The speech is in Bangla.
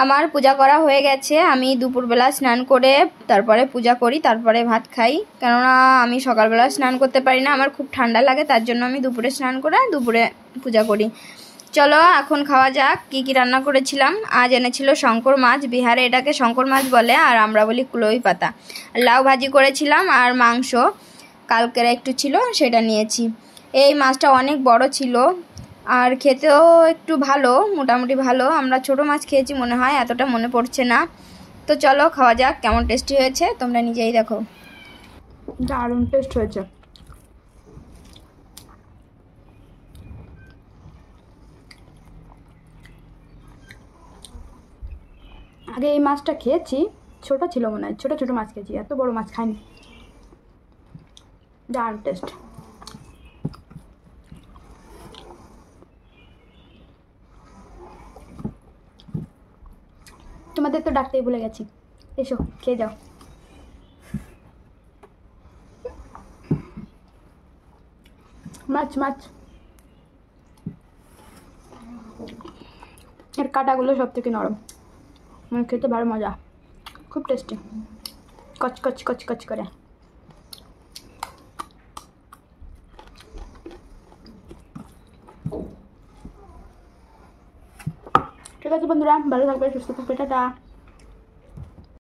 আমার পূজা করা হয়ে গেছে। আমি দুপুরবেলা স্নান করে তারপরে পূজা করি, তারপরে ভাত খাই। কেননা আমি সকালবেলা স্নান করতে পারি না, আমার খুব ঠান্ডা লাগে, তার জন্য আমি দুপুরে স্নান করে দুপুরে পূজা করি। চলো এখন খাওয়া যাক। কি কি রান্না করেছিলাম। আজ এনেছিল শঙ্কর মাছ, বিহারে এটাকে শঙ্কর মাছ বলে, আর আমরা বলি কুলোই পাতা। লাউ ভাজি করেছিলাম আর মাংস কালকের একটু ছিল, সেটা নিয়েছি। এই মাছটা অনেক বড় ছিল আর খেতেও একটু ভালো, মোটামুটি ভালো। আমরা ছোট মাছ খেয়েছি মনে হয়, এতটা মনে পড়ছে না। তো চলো খাওয়া যাক। কেমন টেস্টি হয়েছে তোমরা নিজেই দেখো। দারুণ টেস্ট হয়েছে। আগে এই মাছটা খেয়েছি, ছোট ছিল মনে হয়, ছোট ছোট মাছ খেয়েছি, এত বড় মাছ খাইনি। দারুণ টেস্ট। তোমাদের তো ডাকতেই ভুলে গেছি, এসো খেয়ে যাও। মাছ মাছ এর কাঁটাগুলো সব থেকে নরম, মানে খেতে ভালো মজা, খুব টেস্টি, কচ কচ কচ কচ করে। ঠিক আছে বন্ধুরা, ভালো থাকবে, সুস্থ থাকবে, টাটা।